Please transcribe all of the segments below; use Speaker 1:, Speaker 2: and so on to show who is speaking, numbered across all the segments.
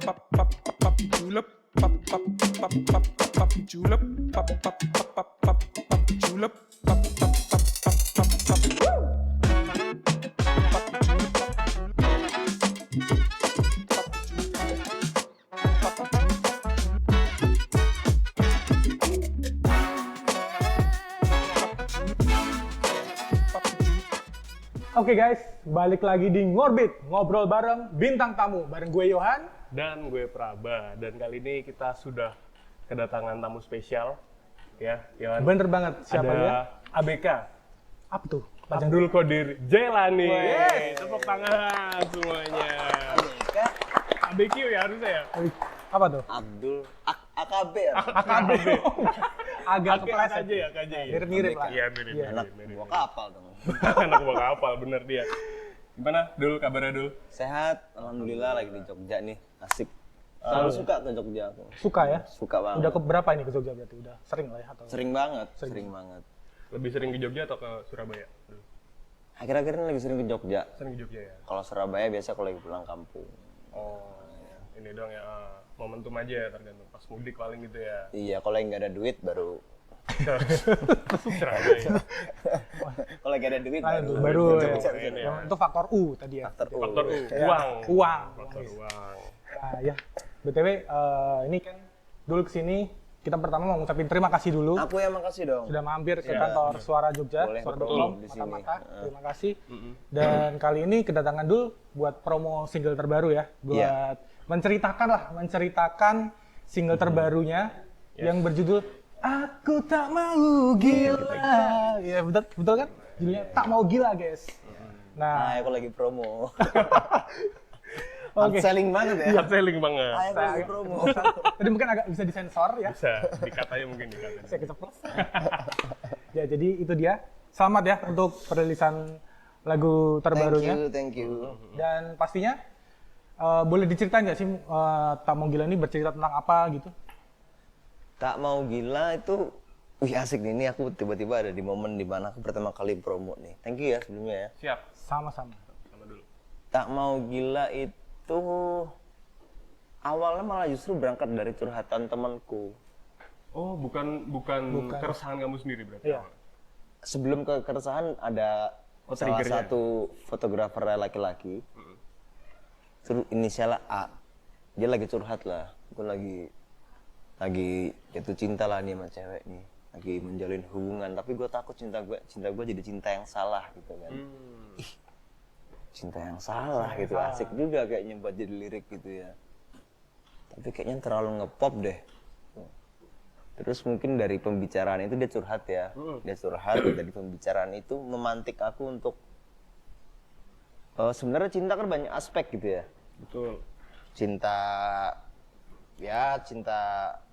Speaker 1: Papi julep, papi julep, papi julep,
Speaker 2: Oke guys, balik lagi di Ngorbit, ngobrol bareng bintang tamu, bareng gue Yohan.
Speaker 3: Dan gue Praba, dan kali ini kita sudah kedatangan tamu spesial, ya, Yohan.
Speaker 2: Bener banget, siapa
Speaker 3: Ada
Speaker 2: dia?
Speaker 3: ABK,
Speaker 2: Apa tuh? Panjang
Speaker 3: Abdul Qadir Jailani.
Speaker 2: Yes.
Speaker 3: Tepuk tangan semuanya. ABQ ya harusnya ya?
Speaker 2: Apa tuh?
Speaker 4: Abdul AKB ya?
Speaker 2: AKB. Agak
Speaker 3: AKJ
Speaker 2: kepleset.
Speaker 3: aja ya, KJ.
Speaker 2: Mirip-mirip lah.
Speaker 3: Iya, mirip.
Speaker 2: Iya.
Speaker 4: Anak buah kapal dong.
Speaker 3: Anak buah kapal, bener dia. Gimana, Dul, kabarnya Dul?
Speaker 4: Sehat, alhamdulillah lagi di Jogja nih, asik. Selalu suka ke Jogja aku.
Speaker 2: Suka ya?
Speaker 4: Suka banget.
Speaker 2: Udah keberapa ini ke Jogja berarti? Udah sering lah ya? Atau?
Speaker 4: Sering banget, sering banget.
Speaker 3: Lebih sering ke Jogja atau ke Surabaya? Dul?
Speaker 4: Akhir-akhir ini lagi sering ke Jogja.
Speaker 3: Sering ke Jogja ya?
Speaker 4: Kalau Surabaya biasa kalau lagi pulang kampung.
Speaker 3: Oh, ini dong ya, momentum aja ya, tergantung pas mudik paling gitu ya.
Speaker 4: Iya, kalau yang nggak ada duit baru.
Speaker 3: Surabaya.
Speaker 4: Kalau lagi ada duit
Speaker 2: baru ya.
Speaker 3: bisa, bisa.
Speaker 2: Yang itu faktor U tadi ya.
Speaker 4: Faktor U.
Speaker 3: Faktor U,
Speaker 2: Ya,
Speaker 3: uang.
Speaker 2: Uang.
Speaker 3: Faktor uang.
Speaker 2: Nah, ya. BTW, ini kan dulu kesini, kita pertama mau ngucapin terima kasih dulu.
Speaker 4: Aku yang makasih dong.
Speaker 2: Sudah mampir ke
Speaker 3: Ya,
Speaker 2: kantor Suara Jogja,
Speaker 4: Boleh,
Speaker 2: Suara.com,
Speaker 4: betul, di sini.
Speaker 2: mata-mata. Terima kasih. Dan kali ini kedatangan dulu buat promo single terbaru ya, buat
Speaker 4: Iya.
Speaker 2: menceritakan single terbarunya yang berjudul Aku Tak Mau Gila. Ya betul kan? Judulnya Tak Mau Gila, guys.
Speaker 4: Nah,
Speaker 2: Nah,
Speaker 4: aku lagi promo.
Speaker 2: Oke.
Speaker 4: Hard selling banget ya.
Speaker 3: Hard selling banget.
Speaker 4: Aku lagi promo.
Speaker 2: tadi mungkin agak bisa disensor ya.
Speaker 3: Bisa, dikatanya mungkin dikatanya.
Speaker 2: Saya keceplos. Ya, jadi itu dia. Selamat ya untuk perilisan lagu terbarunya.
Speaker 4: Thank you.
Speaker 2: Dan pastinya boleh diceritain nggak sih Tak Mau Gila ini bercerita tentang apa gitu?
Speaker 4: Tak Mau Gila itu, wih asik nih, ini aku tiba-tiba ada di momen dimana aku pertama kali promo nih. Thank you ya sebelumnya ya.
Speaker 3: Siap,
Speaker 2: Sama-sama.
Speaker 3: sama dulu.
Speaker 4: Tak Mau Gila itu awalnya malah justru berangkat dari curhatan temanku.
Speaker 3: Oh, bukan keresahan kamu sendiri berarti?
Speaker 2: Iya.
Speaker 4: Sebelum ke keresahan ada salah
Speaker 3: triggernya.
Speaker 4: satu fotografer laki-laki. Terus inisialnya A. Dia lagi curhat lah. Aku lagi jatuh cinta lah nih sama cewek nih. Lagi menjalin hubungan, tapi gue takut cinta gue jadi cinta yang salah gitu kan. Ih, cinta yang salah gitu, asik juga kayaknya buat jadi lirik gitu ya. Tapi kayaknya terlalu ngepop deh. Terus mungkin dari pembicaraan itu dia curhat ya. Dia curhat, dari pembicaraan itu memantik aku untuk sebenarnya cinta kan banyak aspek gitu ya.
Speaker 3: Betul.
Speaker 4: Cinta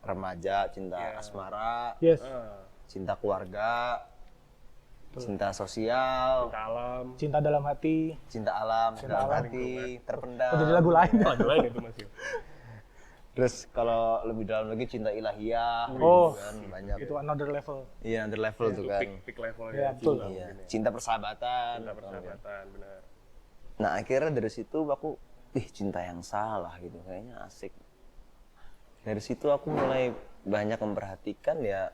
Speaker 4: remaja, cinta asmara,
Speaker 2: Yes.
Speaker 4: cinta keluarga, cinta sosial,
Speaker 3: Cinta alam.
Speaker 2: Cinta dalam hati.
Speaker 4: cinta alam, cinta
Speaker 2: alam.
Speaker 4: hati, terpendam.
Speaker 2: Oh, jadi lagu lain.
Speaker 3: Lagu lain itu masih.
Speaker 4: Terus kalau lebih dalam lagi cinta ilahiyah,
Speaker 2: Oh,
Speaker 4: gitu kan banyak.
Speaker 2: itu another level.
Speaker 4: Iya, under level tuh kan.
Speaker 3: Peak levelnya.
Speaker 2: Ya, betul.
Speaker 3: cinta
Speaker 4: Iya,
Speaker 3: mungkin ya.
Speaker 4: cinta persahabatan.
Speaker 3: Cinta persahabatan, benar.
Speaker 4: Nah, akhirnya dari situ aku, cinta yang salah gitu, kayaknya asik. Dari situ aku mulai banyak memperhatikan ya,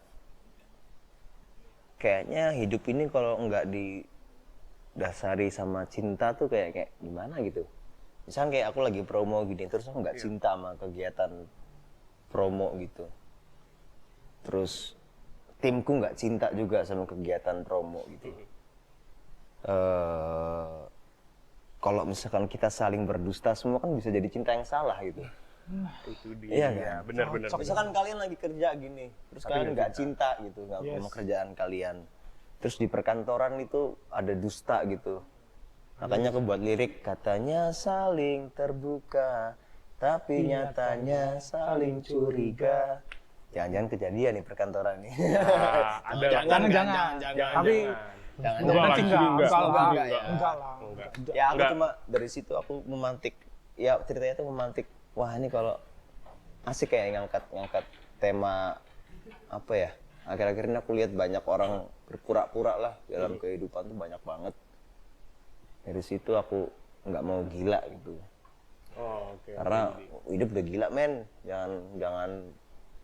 Speaker 4: kayaknya hidup ini kalau nggak didasari sama cinta tuh kayak gimana gitu. Misalnya kayak aku lagi promo gini, terus aku nggak cinta sama kegiatan promo gitu. Terus timku nggak cinta juga sama kegiatan promo gitu. Kalau misalkan kita saling berdusta semua kan bisa jadi cinta yang salah gitu.
Speaker 3: Itu dia.
Speaker 4: Iya kan?
Speaker 3: Benar-benar.
Speaker 4: Misalkan kalian lagi kerja gini, terus kalian nggak cinta gitu, nggak
Speaker 2: Yes.
Speaker 4: sama kerjaan kalian. Terus di perkantoran itu ada dusta gitu. Makanya aku buat lirik, katanya saling terbuka, tapi nyatanya saling curiga. Jangan-jangan kejadian nih perkantoran nih.
Speaker 3: Ada
Speaker 2: Jangan. Tapi
Speaker 4: Jangan.
Speaker 2: mudah-mudahan sih enggak.
Speaker 3: Enggak
Speaker 2: Enggak
Speaker 4: ya.
Speaker 2: lah.
Speaker 4: Ya aku
Speaker 3: Enggak.
Speaker 4: cuma dari situ aku memantik, ya ceritanya tuh memantik, wah ini kalau asik kayak ngangkat tema apa ya, akhir-akhir ini aku lihat banyak orang berpura-pura lah dalam kehidupan tuh banyak banget. Dari situ aku nggak mau gila gitu.
Speaker 3: Oh, oke.
Speaker 4: Karena hidup udah gila men,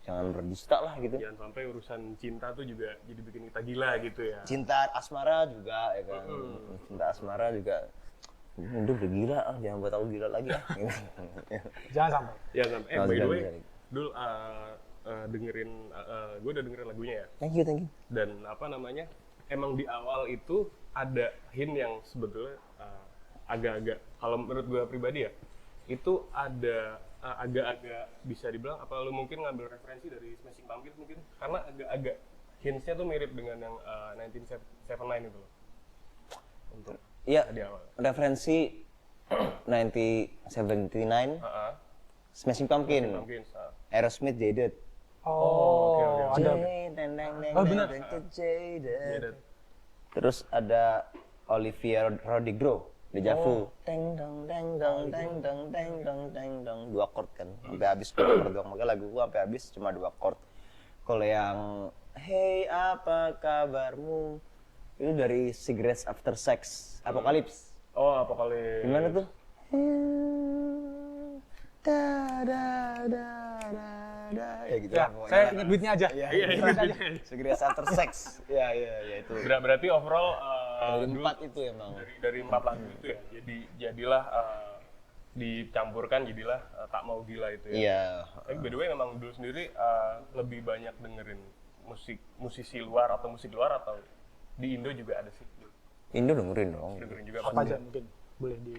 Speaker 4: jangan berdusta lah gitu.
Speaker 3: Jangan sampai urusan cinta tuh juga jadi bikin kita gila gitu ya.
Speaker 4: Cinta asmara juga ya kan, cinta asmara juga. Hidup udah gila, jangan buat aku gila lagi ah.
Speaker 2: Jangan sampai.
Speaker 3: Ya kan. By the
Speaker 4: jangan,
Speaker 3: way,
Speaker 4: jangan.
Speaker 3: Dul dengerin gue udah dengerin lagunya ya.
Speaker 4: Thank you.
Speaker 3: Dan apa namanya? Emang di awal itu ada hint yang sebetulnya agak-agak kalau menurut gue pribadi ya, itu ada agak-agak bisa dibilang apa lu mungkin ngambil referensi dari Smashing Pumpkins mungkin karena agak-agak hints-nya tuh mirip dengan yang 1979 itu loh. Untuk
Speaker 4: Iya,
Speaker 3: di awal.
Speaker 4: referensi 1979, Smashing Pumpkins, Aerosmith, Jaded.
Speaker 2: Oh,
Speaker 3: oke.
Speaker 2: ada.
Speaker 4: Oh
Speaker 2: benar.
Speaker 4: Jaded. Terus ada Olivia Rodrigo, Deja Vu. Teng dong deng dong deng dong deng dong deng dong. 2 chord kan. Sampai habis 2 chord doang. Makanya lagu gua sampai habis cuma 2 chord. Kalau yang Hey apa kabarmu itu dari Cigarettes After Sex, Apocalypse.
Speaker 3: Oh, Apocalypse.
Speaker 4: Gimana tuh? Da da da da da. Ya gitu
Speaker 2: Ya,
Speaker 4: lah pokoknya
Speaker 2: saya
Speaker 4: lah.
Speaker 2: ingat beatnya aja.
Speaker 4: Iya,
Speaker 3: Iya,
Speaker 4: Cigarettes After Sex. Iya, itu.
Speaker 3: Berarti overall
Speaker 4: Dari
Speaker 3: dulu
Speaker 4: 4 itu emang.
Speaker 3: dari 4 lagu itu ya. Jadi jadilah dicampurkan jadilah Tak Mau Gila itu ya.
Speaker 4: Iya.
Speaker 3: Tapi by the way memang dulu sendiri lebih banyak dengerin musisi luar atau musik luar atau di Indo juga ada sih.
Speaker 4: Indo dengerin dong.
Speaker 3: Dengerin juga
Speaker 2: Apa aja mungkin boleh di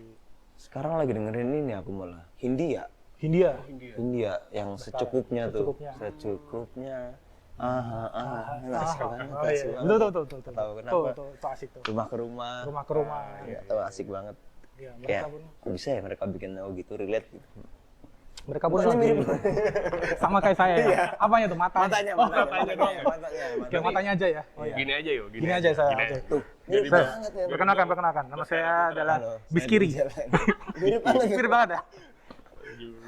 Speaker 4: Sekarang lagi dengerin ini aku malah. Hindia.
Speaker 2: Hindia.
Speaker 4: Hindia yang secukupnya tuh.
Speaker 2: Secukupnya.
Speaker 4: Secukupnya. Asik banget.
Speaker 2: Oh
Speaker 4: Asik
Speaker 2: iya.
Speaker 4: banget.
Speaker 2: Tuh.
Speaker 4: Tahu kenapa?
Speaker 2: Tuh asik tuh.
Speaker 4: Rumah ke rumah.
Speaker 2: Rumah ke rumah.
Speaker 4: Ya, tahu asik banget.
Speaker 2: Iya,
Speaker 4: Kayak
Speaker 2: mereka pun
Speaker 4: kok bisa ya mereka bikin lagu gitu relate gitu.
Speaker 2: mereka pun lagi sama kayak saya ya. Apanya tuh matanya?
Speaker 3: matanya doang ya?
Speaker 2: Oke, matanya aja ya. Oh, iya.
Speaker 3: Gini aja yuk.
Speaker 2: Gini aja saya.
Speaker 3: Gini
Speaker 2: Oke.
Speaker 3: aja.
Speaker 4: Tuh,
Speaker 3: Jadi
Speaker 4: mirip banget ya.
Speaker 2: Perkenalkan. Nama saya adalah
Speaker 4: Halo,
Speaker 2: Biskiri.
Speaker 4: saya di jalan. Mirip banget.
Speaker 2: Mirip banget ya.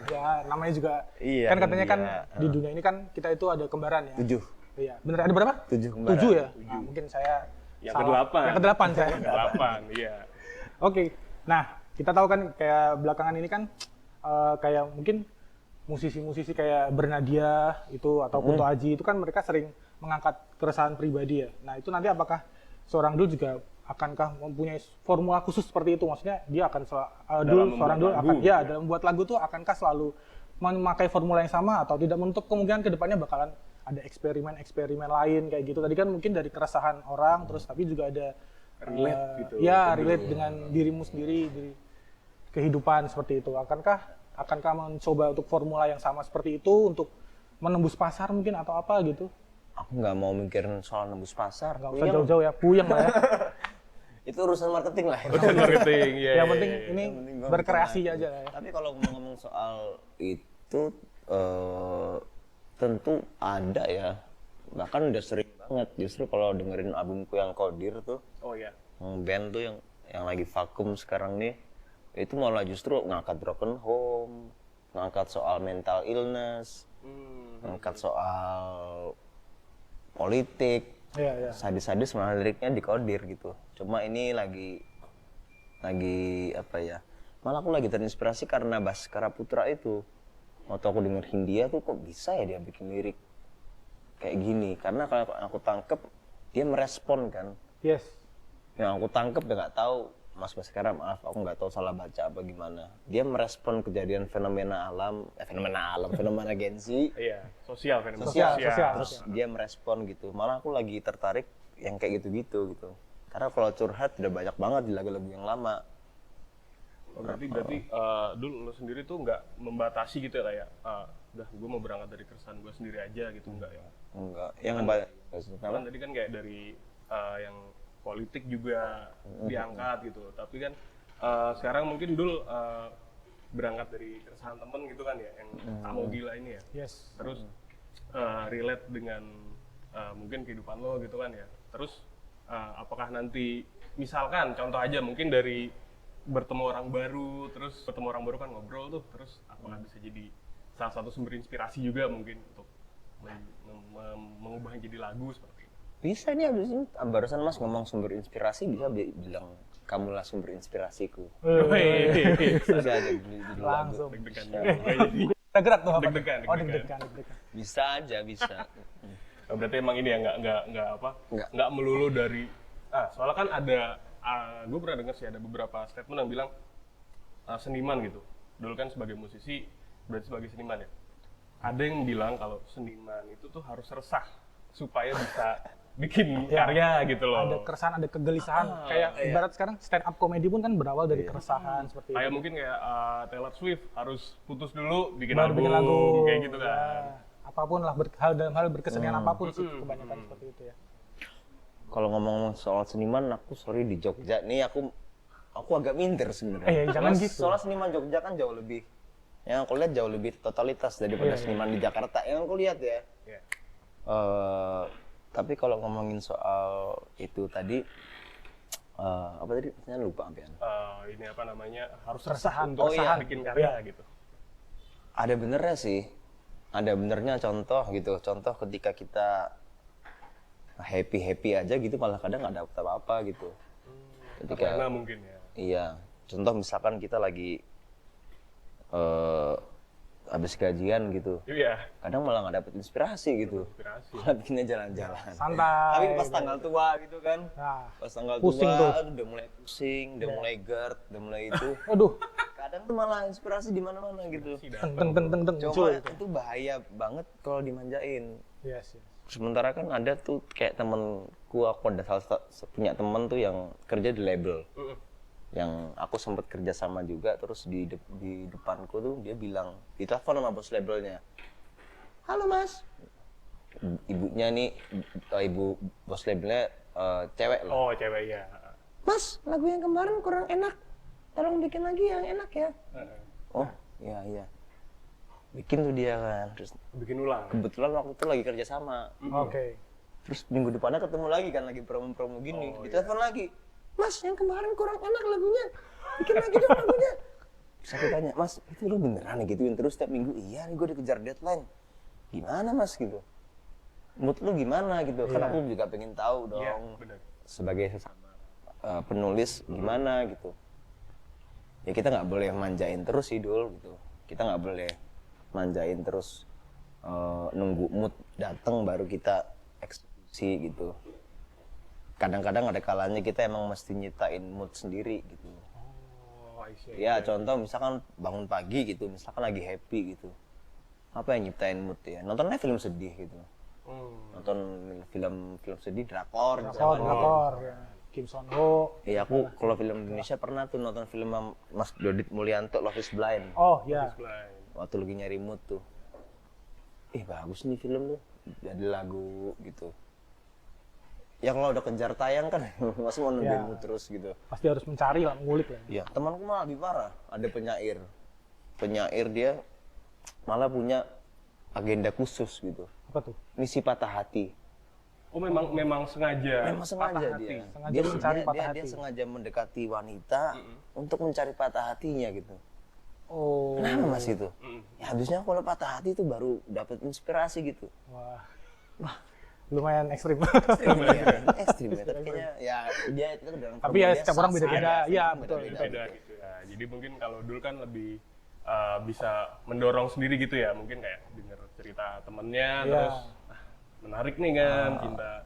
Speaker 2: Ya, namanya juga.
Speaker 4: Iya,
Speaker 2: Kan katanya kan
Speaker 4: iya.
Speaker 2: di dunia ini kan kita itu ada kembaran ya.
Speaker 4: 7.
Speaker 2: Iya. Bener ada berapa?
Speaker 4: 7 kembaran.
Speaker 2: 7 ya. Nah, mungkin saya
Speaker 3: Yang
Speaker 2: salah.
Speaker 3: ke-8.
Speaker 2: Yang ke-8 saya.
Speaker 3: 8, iya.
Speaker 2: Oke. Nah, kita tahu kan kayak belakangan ini kan kayak mungkin musisi-musisi kayak Bernadia itu atau Kunto Aji itu kan mereka sering mengangkat keresahan pribadi ya. Nah, itu nanti apakah seorang Dul juga akankah mempunyai formula khusus seperti itu? Maksudnya dia akan seorang Dul akan dalam membuat lagu tuh akankah selalu memakai formula yang sama atau tidak menutup kemungkinan kedepannya bakalan ada eksperimen-eksperimen lain kayak gitu. Tadi kan mungkin dari keresahan orang terus tapi juga ada
Speaker 3: Relate gitu.
Speaker 2: Ya, relate dengan dirimu sendiri, diri kehidupan seperti itu. Akankah mencoba untuk formula yang sama seperti itu untuk menembus pasar mungkin atau apa gitu?
Speaker 4: Aku nggak mau mikirin soal nembus pasar.
Speaker 2: Nggak usah jauh-jauh ya, puyeng lah ya.
Speaker 4: Itu urusan marketing lah.
Speaker 3: Urusan marketing, ya.
Speaker 2: Yang penting ini
Speaker 4: penting gua
Speaker 2: berkreasi
Speaker 4: bikin
Speaker 2: aja
Speaker 4: lagu.
Speaker 2: lah ya.
Speaker 4: Tapi kalau ngomong soal itu tentu ada ya. Bahkan udah sering banget justru kalau dengerin albumku yang Kodir tuh,
Speaker 3: Oh iya.
Speaker 4: yang band tuh yang lagi vakum sekarang nih, itu malah justru ngangkat broken home, ngangkat soal mental illness, ngangkat soal politik,
Speaker 2: Iya.
Speaker 4: sadis-sadis malah liriknya di Kodir gitu. Cuma ini lagi apa ya? Malah aku lagi terinspirasi karena Baskara Putra itu. Waktu aku denger Hindia tuh kok bisa ya dia bikin lirik kayak gini? Karena kalau aku tangkep dia merespon kan.
Speaker 2: Yes.
Speaker 4: Yang aku tangkep ya nggak tahu Mas Baskara, maaf aku nggak tahu salah baca apa gimana. Dia merespon kejadian fenomena Genzi.
Speaker 3: Iya, sosial kan.
Speaker 2: Sosial.
Speaker 4: Terus dia merespon gitu. Malah aku lagi tertarik yang kayak gitu-gitu gitu. Karena kalau curhat udah banyak banget di lagu-lagu yang lama.
Speaker 3: Oh, berarti dulu lo sendiri tuh nggak membatasi gitu ya kayak udah gue mau berangkat dari keresahan gue sendiri aja gitu enggak ya?
Speaker 4: Enggak. Yang banyak.
Speaker 3: Kan tadi kan kayak dari yang politik juga diangkat gitu, tapi kan sekarang mungkin dulu berangkat dari keresahan temen gitu kan ya, yang Tak Mau Gila ini ya.
Speaker 2: Yes.
Speaker 3: Terus relate dengan mungkin kehidupan lo gitu kan ya. Terus apakah nanti misalkan contoh aja mungkin dari bertemu orang baru, terus bertemu orang baru kan ngobrol tuh, terus apakah bisa jadi salah satu sumber inspirasi juga mungkin untuk mengubah jadi lagu seperti itu?
Speaker 4: Bisa nih abis ini barusan Mas ngomong sumber inspirasi bisa bilang kamulah sumber inspirasiku.
Speaker 2: Wih,
Speaker 4: Bisa aja judul lagu.
Speaker 2: langsung.
Speaker 3: Deg-degan juga.
Speaker 2: Kita gerak tuh apa?
Speaker 3: Deg-degan,
Speaker 2: Oh,
Speaker 3: deg-degan.
Speaker 2: deg-degan.
Speaker 4: Bisa aja, bisa.
Speaker 3: Oh, berarti emang ini ya nggak apa?
Speaker 4: Nggak.
Speaker 3: Nggak melulu dari soalnya kan ada gue pernah dengar sih ada beberapa statement yang bilang seniman gitu. Dulu kan sebagai musisi berarti sebagai seniman ya. Ada yang bilang kalau seniman itu tuh harus resah supaya bisa bikin
Speaker 2: Ya.
Speaker 3: karya gitu loh.
Speaker 2: Ada keresahan, ada kegelisahan. Kayak ibarat sekarang stand up comedy pun kan berawal dari keresahan seperti
Speaker 3: Kayak
Speaker 2: itu.
Speaker 3: mungkin kayak Taylor Swift harus putus dulu bikin
Speaker 2: Baru
Speaker 3: album,
Speaker 2: bikin lagu.
Speaker 3: kayak gitu kan.
Speaker 2: Ya, apapun lah dalam hal berkesenian apapun sih kebanyakan seperti itu ya.
Speaker 4: Kalau ngomong soal seniman, aku sorry di Jogja nih aku agak minder sebenarnya.
Speaker 2: Jangan
Speaker 4: Soalnya-
Speaker 2: gitu.
Speaker 4: Soalnya seniman Jogja kan jauh lebih, yang aku lihat jauh lebih totalitas daripada seniman di Jakarta. Yang aku lihat ya.
Speaker 3: Iya.
Speaker 4: Tapi kalau ngomongin soal itu tadi, apa tadi? Saya lupa apa ya.
Speaker 3: Ini apa namanya harus
Speaker 2: Keresahan,
Speaker 3: resah untuk
Speaker 2: keresahan.
Speaker 3: bikin karya gitu.
Speaker 4: Ada benernya sih. Ada benernya contoh gitu. Contoh ketika kita happy aja gitu malah kadang nggak dapet apa-apa gitu.
Speaker 3: Karena mungkin ya.
Speaker 4: Iya, contoh misalkan kita lagi habis gajian gitu,
Speaker 3: Iya.
Speaker 4: kadang malah nggak dapet inspirasi gitu.
Speaker 3: Inspirasi.
Speaker 4: Malah bikinnya jalan-jalan.
Speaker 2: Santai.
Speaker 4: Tapi pas tanggal tua gitu kan,
Speaker 2: Nah,
Speaker 4: pas tanggal
Speaker 2: pusing
Speaker 4: tua
Speaker 2: tuh.
Speaker 4: aduh, udah mulai pusing, udah mulai GERD, udah mulai itu.
Speaker 2: aduh,
Speaker 4: Kadang tuh malah inspirasi di mana-mana gitu.
Speaker 2: teng teng teng teng teng muncul
Speaker 4: Cuma
Speaker 2: gitu.
Speaker 4: itu bahaya banget kalau dimanjain.
Speaker 2: Yes, yes.
Speaker 4: Sementara kan ada tuh kayak temenku, aku ada punya temen tuh yang kerja di label. Yang aku sempat kerja sama juga, terus di depanku tuh dia bilang, ditelepon sama bos labelnya, halo mas, ibunya nih, ibu bos labelnya cewek loh,
Speaker 3: Oh, cewek ya.
Speaker 4: mas lagu yang kemarin kurang enak, tolong bikin lagi yang enak ya. Oh iya bikin tuh dia kan, terus
Speaker 3: Bikin ulang.
Speaker 4: kebetulan waktu itu lagi kerja sama,
Speaker 2: Oke.
Speaker 4: terus minggu depannya ketemu lagi kan, lagi promo-promo gini, ditelepon lagi, mas yang kemarin kurang enak lagunya, bikin lagi dong lagunya. Terus aku tanya, mas itu lo beneran gituin terus setiap minggu? Iya nih gue dikejar deadline. Gimana mas gitu? Mood lu gimana gitu? Kan aku juga pengen tahu dong,
Speaker 3: Iya, benar.
Speaker 4: sebagai sesama penulis gimana gitu. Ya kita nggak boleh manjain terus sih Dul gitu. Kita nggak boleh manjain terus, nunggu mood datang baru kita eksekusi gitu. Kadang-kadang ada kalanya kita emang mesti nyiptain mood sendiri gitu.
Speaker 3: Oh, I see.
Speaker 4: Ya contoh misalkan bangun pagi gitu, misalkan lagi happy gitu. Apa yang nyiptain mood ya? Nontonnya film sedih gitu. Nonton film sedih, drakor misalkan.
Speaker 2: Drakor, ya. Kim Son Ho.
Speaker 4: Iya aku kalau film Indonesia pernah tuh nonton film Mas Dodit Mulyanto, Love is Blind.
Speaker 2: Oh ya.
Speaker 4: Waktu lagi nyari mood tuh. Bagus nih film tuh. Jadi lagu gitu. Ya kalau udah kejar tayang kan masih mau nungguin mood terus gitu.
Speaker 2: Pasti harus mencari lah, mengulik lah.
Speaker 4: Iya, temanku malah lebih parah. Ada penyair. Penyair dia malah punya agenda khusus gitu.
Speaker 2: Apa tuh?
Speaker 4: Misi patah hati.
Speaker 3: Oh, memang sengaja.
Speaker 4: Memang sengaja
Speaker 3: patah
Speaker 4: dia.
Speaker 3: hati.
Speaker 2: Sengaja mencari patah
Speaker 4: Dia
Speaker 2: hati.
Speaker 4: sengaja mendekati wanita untuk mencari patah hatinya gitu.
Speaker 2: Oh.
Speaker 4: Kenapa mas itu? Ya habisnya kalau patah hati itu baru dapat inspirasi gitu.
Speaker 2: Wah. Lumayan ekstrim.
Speaker 4: Ekstrim ya, tapi kayaknya ya dia itu dalam
Speaker 2: Tapi ya
Speaker 4: format dia
Speaker 2: setiap orang
Speaker 4: sah-sah
Speaker 2: beda-beda.
Speaker 4: aja,
Speaker 2: Iya,
Speaker 4: beda-beda.
Speaker 2: betul,
Speaker 3: Beda gitu ya. Jadi mungkin kalau dulu kan lebih bisa mendorong sendiri gitu ya. Mungkin kayak denger cerita temennya
Speaker 2: Iya.
Speaker 3: terus menarik nih kan,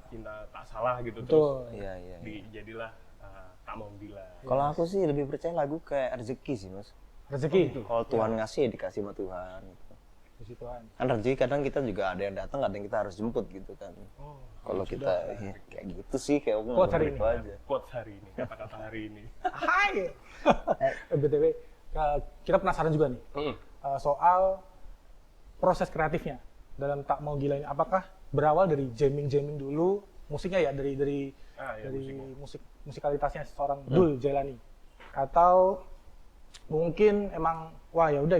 Speaker 3: cinta tak salah gitu.
Speaker 2: Betul.
Speaker 3: Terus
Speaker 4: Iya, iya.
Speaker 3: jadilah tak mau gila.
Speaker 4: Kalau aku sih lebih percaya lagu kayak rezeki sih mas.
Speaker 2: Rezeki.
Speaker 4: Kalau Tuhan ngasih ya dikasih sama Tuhan. Gitu.
Speaker 2: Puji Tuhan.
Speaker 4: Kan rezeki kadang kita juga ada yang datang, ada yang kita harus jemput gitu kan. Kalau kita ya, kayak gitu sih, kayak aku
Speaker 2: Quotes hari
Speaker 4: ngomong
Speaker 2: ini.
Speaker 4: itu aja.
Speaker 3: Quotes hari ini, kata-kata hari ini.
Speaker 2: Hai. BTW, kita penasaran juga nih soal proses kreatifnya dalam Tak Mau Gila ini. Apakah berawal dari jamming dulu musiknya ya, dari musikalitasnya seorang Dul Jailani, atau mungkin emang wah ya udah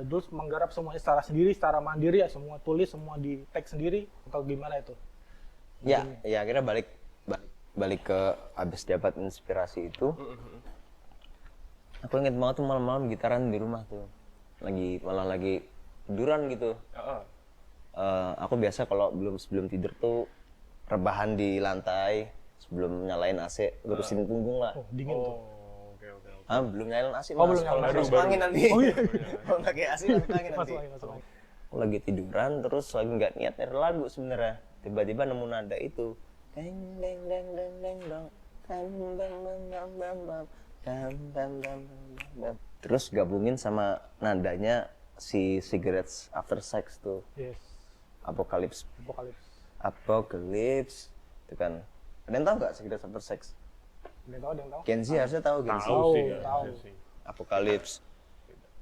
Speaker 2: Dul menggarap semuanya secara sendiri, secara mandiri ya, semua tulis, semua di tag sendiri, atau gimana itu?
Speaker 4: Ya akhirnya balik ke abis dapat inspirasi itu. Aku inget banget tuh malam-malam gitaran di rumah tuh, malah lagi tiduran gitu. Aku biasa kalau sebelum tidur tuh rebahan di lantai, sebelum nyalain AC lurusin punggung lah.
Speaker 2: Oh, dingin tuh.
Speaker 3: Oh, oke oke oke.
Speaker 4: Ah, belum nyalain AC,
Speaker 2: Oh,
Speaker 4: Mas.
Speaker 2: belum
Speaker 4: Kalau
Speaker 2: nyalain
Speaker 4: masuk
Speaker 3: AC.
Speaker 4: angin nanti.
Speaker 2: Oh, iya.
Speaker 4: Kalau nggak kayak AC masuk angin nanti.
Speaker 2: Masuk lagi, masuk lagi.
Speaker 4: Aku lagi tiduran terus lagi nggak niat nyari lagu sebenarnya. Tiba-tiba nemu nada itu. Deng deng deng deng deng dong. Bam bam bam bam bam bam. Bam bam bam bam bam. Terus gabungin sama nadanya si Cigarettes After Sex tuh.
Speaker 2: Yes.
Speaker 4: Apocalypse.
Speaker 2: Apokalips.
Speaker 4: Apocalypse itu kan. Ada yang tahu nggak Cigarettes After Sex?
Speaker 2: Ada yang tahu?
Speaker 4: Gen Z harusnya tahu Gen Z.
Speaker 3: Tahu sih,
Speaker 2: Tahu,
Speaker 3: ya,
Speaker 2: tahu.
Speaker 3: harusnya sih.
Speaker 4: Apocalypse.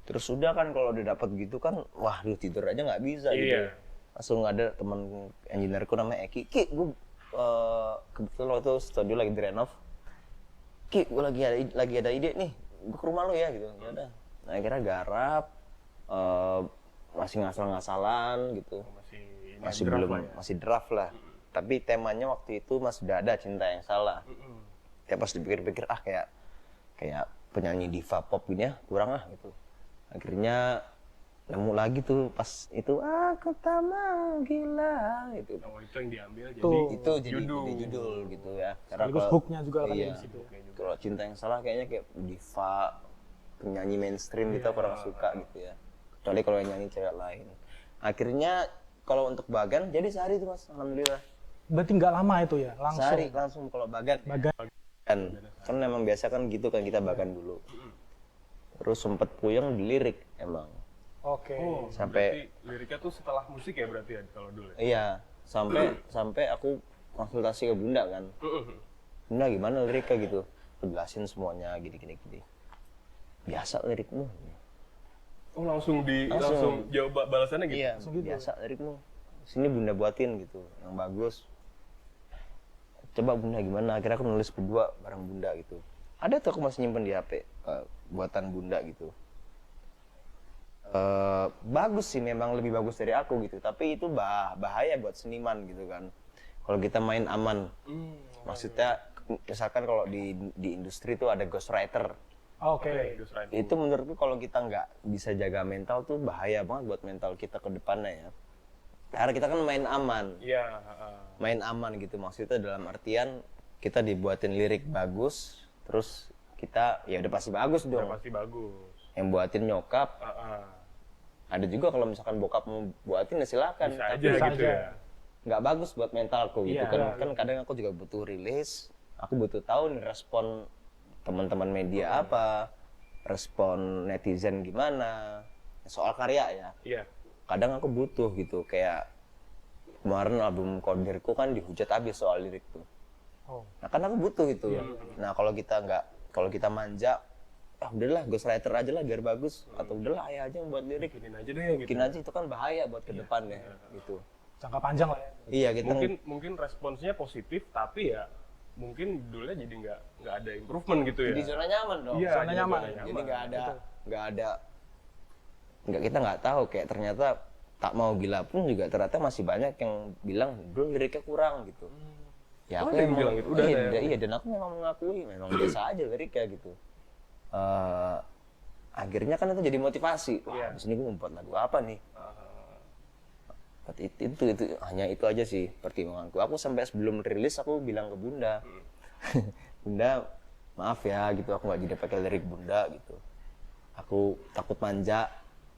Speaker 4: Terus udah kan kalau udah dapat gitu kan, wah lu tidur aja nggak bisa gitu.
Speaker 3: Iya.
Speaker 4: Langsung ada teman engineerku namanya Eki. Ki, gue kebetulan waktu itu studio lagi direnov. Ki, gue lagi ada ide nih, gue ke rumah lo ya gitu. Ya udah. Nah akhirnya garap, masih ngasal-ngasalan gitu. Masih
Speaker 3: draft
Speaker 4: belum,
Speaker 3: lah ya.
Speaker 4: masih draft lah. Tapi temanya waktu itu masih udah ada Cinta Yang Salah. Ya pas dipikir-pikir kayak penyanyi diva pop gini ya kurang lah gitu. Akhirnya nemu lagi tuh pas itu aku tak mau gila itu.
Speaker 3: Oh, itu yang diambil
Speaker 2: Tuh.
Speaker 3: jadi
Speaker 4: Itu jadi judul gitu ya.
Speaker 2: Sekaligus
Speaker 4: kalau-
Speaker 2: hook-nya juga kan
Speaker 4: iya,
Speaker 2: di situ.
Speaker 4: kalau Cinta Yang Salah kayaknya kayak diva penyanyi mainstream kita kurang suka gitu ya. Kecuali kalau yang nyanyi cewek lain. Akhirnya kalau untuk Bagan jadi sehari tuh Mas, alhamdulillah.
Speaker 2: Berarti nggak lama itu ya, langsung.
Speaker 4: Sehari langsung kalau Bagan.
Speaker 2: Bagan.
Speaker 4: Kan memang biasa kan gitu kan kita Bagan dulu. Terus sempet puyeng di lirik emang.
Speaker 2: Oke.
Speaker 3: Oh,
Speaker 4: Sampai-
Speaker 3: berarti liriknya tuh setelah musik ya berarti ya kalau dulu ya?
Speaker 4: Iya, sampai aku konsultasi ke Bunda kan. Bunda gimana liriknya gitu? Aku jelasin semuanya gini. Biasa lirikmu.
Speaker 3: Oh, langsung jawab balasannya gitu?
Speaker 4: Iya, biasa lirikmu. Sini Bunda buatin gitu, yang bagus. Coba Bunda gimana? Akhirnya aku nulis berdua bareng Bunda gitu. Ada tuh aku masih nyimpen di HP buatan Bunda gitu. Bagus sih, memang lebih bagus dari aku gitu. Tapi itu bahaya buat seniman gitu kan. Kalau kita main aman, maksudnya misalkan kalau di industri tuh ada ghostwriter.
Speaker 2: Oke.
Speaker 4: Itu menurutku kalau kita nggak bisa jaga mental tuh bahaya banget buat mental kita ke depannya ya. Karena kita kan main aman.
Speaker 3: Iya.
Speaker 4: Main aman gitu, maksudnya dalam artian kita dibuatin lirik bagus, terus kita ya udah pasti bagus dong.
Speaker 3: Pasti bagus.
Speaker 4: Yang buatin nyokap, ada juga kalau misalkan bokap mau buatin ya silakan.
Speaker 3: Bisa
Speaker 4: Tapi
Speaker 3: aja
Speaker 2: bisa
Speaker 3: gitu
Speaker 2: aja.
Speaker 3: ya.
Speaker 4: nggak bagus buat mentalku gitu
Speaker 2: Iya,
Speaker 4: kan.
Speaker 2: iya.
Speaker 4: Kan kadang aku juga butuh rilis, aku butuh tahu nih respon teman-teman media apa, respon netizen gimana, soal karya ya.
Speaker 3: Iya.
Speaker 4: Kadang aku butuh gitu, kayak kemarin album Kodirku kan dihujat habis soal lirik tuh.
Speaker 2: Oh.
Speaker 4: Nah kan aku butuh itu. Nah kalau kita manja, udahlah ghostwriter aja lah biar bagus, atau udahlah ayah aja yang buat lirik.
Speaker 3: Bikinin aja deh gitu.
Speaker 4: Bikin aja itu kan bahaya buat kedepannya gitu.
Speaker 2: Jangka panjang lah ya.
Speaker 4: Iya kita
Speaker 3: Mungkin responsnya positif tapi ya mungkin judulnya jadi nggak ada improvement gitu ya.
Speaker 4: di zona nyaman dong.
Speaker 3: Iya,
Speaker 2: zona
Speaker 3: jadi
Speaker 2: nyaman.
Speaker 4: Jadi kita nggak tahu kayak ternyata tak mau gila pun juga ternyata masih banyak yang bilang dulu liriknya kurang gitu. Ya
Speaker 3: Oh,
Speaker 4: aku
Speaker 3: ada yang
Speaker 4: emang
Speaker 3: bilang gitu? Udah
Speaker 4: iya,
Speaker 3: ada ya?
Speaker 4: iya, dan aku memang mengakui memang biasa aja liriknya gitu. Akhirnya kan itu jadi motivasi. Wah,
Speaker 3: Iya.
Speaker 4: di sini gue mau buat lagu apa nih? But itu hanya itu aja sih pertimbanganku. Aku sampai sebelum rilis aku bilang ke Bunda, Bunda maaf ya gitu, aku nggak jadi pakai lirik Bunda gitu. Aku takut manja